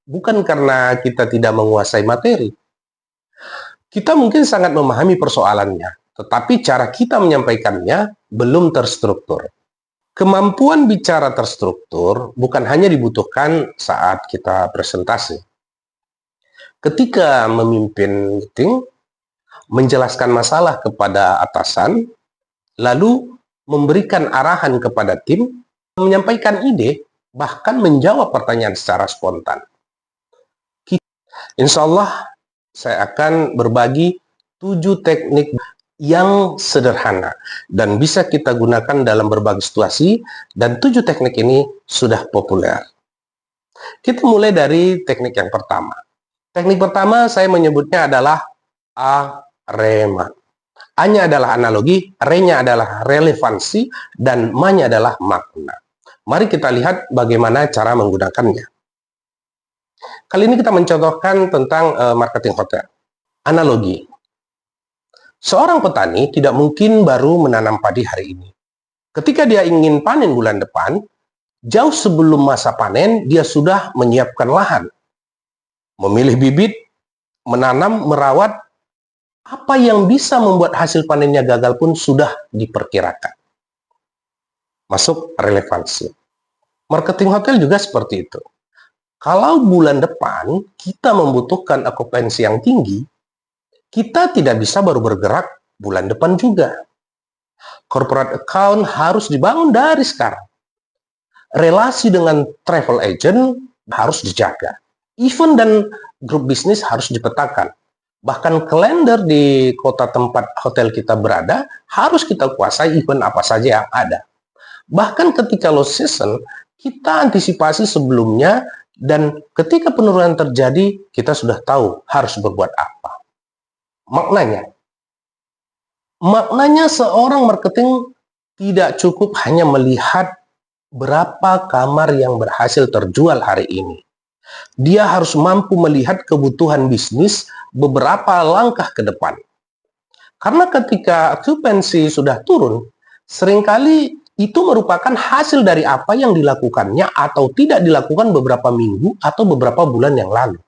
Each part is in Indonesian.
bukan karena kita tidak menguasai materi. Kita mungkin sangat memahami persoalannya, tetapi cara kita menyampaikannya belum terstruktur. Kemampuan bicara terstruktur bukan hanya dibutuhkan saat kita presentasi. Ketika memimpin meeting, menjelaskan masalah kepada atasan, lalu memberikan arahan kepada tim, menyampaikan ide, bahkan menjawab pertanyaan secara spontan. Insya Allah, saya akan berbagi 7 teknik yang sederhana dan bisa kita gunakan dalam berbagai situasi, dan 7 teknik ini sudah populer. Kita mulai dari teknik yang pertama. Teknik pertama saya menyebutnya adalah arema. A-nya adalah analogi, R-nya adalah relevansi, dan M-nya adalah makna. Mari kita lihat bagaimana cara menggunakannya. Kali ini kita mencontohkan tentang marketing hotel. Analogi. Seorang petani tidak mungkin baru menanam padi hari ini. Ketika dia ingin panen bulan depan, jauh sebelum masa panen, dia sudah menyiapkan lahan. Memilih bibit, menanam, merawat, apa yang bisa membuat hasil panennya gagal pun sudah diperkirakan. Masuk relevansi. Marketing hotel juga seperti itu. Kalau bulan depan kita membutuhkan okupansi yang tinggi, kita tidak bisa baru bergerak bulan depan juga. Corporate account harus dibangun dari sekarang. Relasi dengan travel agent harus dijaga. Event dan grup bisnis harus dipetakan. Bahkan kalender di kota tempat hotel kita berada harus kita kuasai event apa saja yang ada. Bahkan ketika low season, kita antisipasi sebelumnya, dan ketika penurunan terjadi, kita sudah tahu harus berbuat apa. Maknanya seorang marketing tidak cukup hanya melihat berapa kamar yang berhasil terjual hari ini. Dia harus mampu melihat kebutuhan bisnis beberapa langkah ke depan. Karena ketika okupansi sudah turun, seringkali itu merupakan hasil dari apa yang dilakukannya atau tidak dilakukan beberapa minggu atau beberapa bulan yang lalu.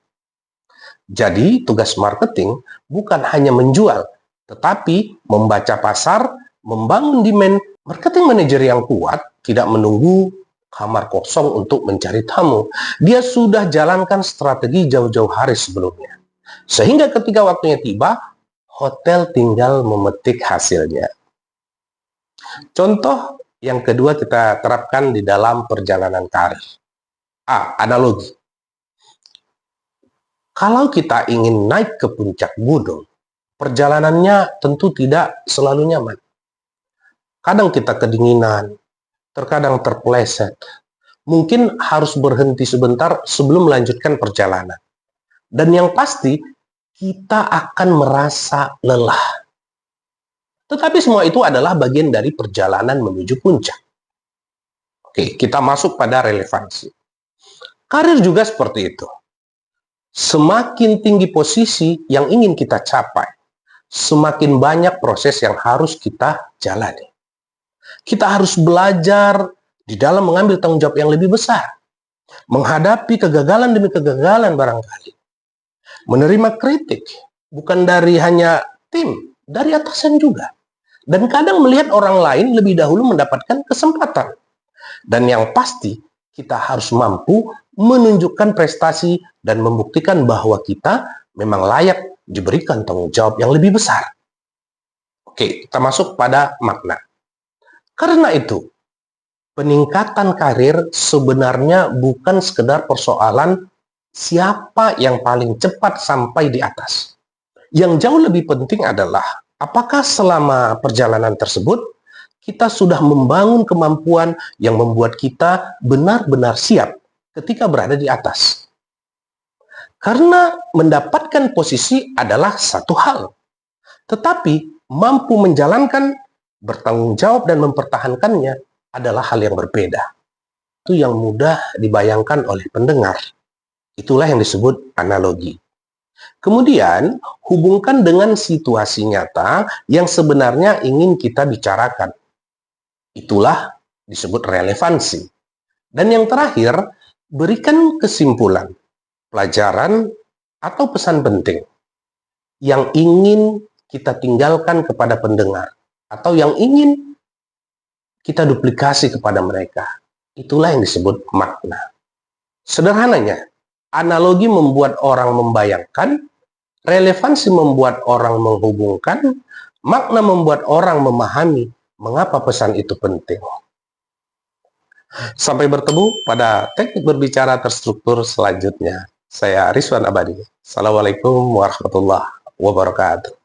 Jadi, tugas marketing bukan hanya menjual, tetapi membaca pasar, membangun demand. Marketing manager yang kuat tidak menunggu kamar kosong untuk mencari tamu. Dia sudah jalankan strategi jauh-jauh hari sebelumnya. Sehingga ketika waktunya tiba, hotel tinggal memetik hasilnya. Contoh yang kedua kita terapkan di dalam perjalanan karir. Analogi. Kalau kita ingin naik ke puncak gunung, perjalanannya tentu tidak selalu nyaman. Kadang kita kedinginan, terkadang terpeleset. Mungkin harus berhenti sebentar sebelum melanjutkan perjalanan. Dan yang pasti, kita akan merasa lelah. Tetapi semua itu adalah bagian dari perjalanan menuju puncak. Oke, kita masuk pada relevansi. Karir juga seperti itu. Semakin tinggi posisi yang ingin kita capai, semakin banyak proses yang harus kita jalani. Kita harus belajar di dalam mengambil tanggung jawab yang lebih besar. Menghadapi kegagalan demi kegagalan barangkali. Menerima kritik, bukan dari hanya tim, dari atasan juga. Dan kadang melihat orang lain lebih dahulu mendapatkan kesempatan. Dan yang pasti, kita harus mampu menunjukkan prestasi dan membuktikan bahwa kita memang layak diberikan tanggung jawab yang lebih besar. Oke, kita masuk pada makna. Karena itu, peningkatan karir sebenarnya bukan sekedar persoalan siapa yang paling cepat sampai di atas. Yang jauh lebih penting adalah apakah selama perjalanan tersebut kita sudah membangun kemampuan yang membuat kita benar-benar siap ketika berada di atas. Karena mendapatkan posisi adalah satu hal, tetapi mampu menjalankan, bertanggung jawab dan mempertahankannya adalah hal yang berbeda. Itu yang mudah dibayangkan oleh pendengar. Itulah yang disebut analogi. Kemudian, hubungkan dengan situasi nyata yang sebenarnya ingin kita bicarakan. Itulah disebut relevansi. Dan yang terakhir, berikan kesimpulan. pelajaran, atau pesan penting yang ingin kita tinggalkan kepada pendengar, atau yang ingin kita duplikasi kepada mereka. Itulah yang disebut makna. Sederhananya, analogi membuat orang membayangkan, relevansi membuat orang menghubungkan, makna membuat orang memahami mengapa pesan itu penting. Sampai bertemu pada teknik berbicara terstruktur selanjutnya. Saya Rizwan Abadi. Assalamualaikum warahmatullahi wabarakatuh.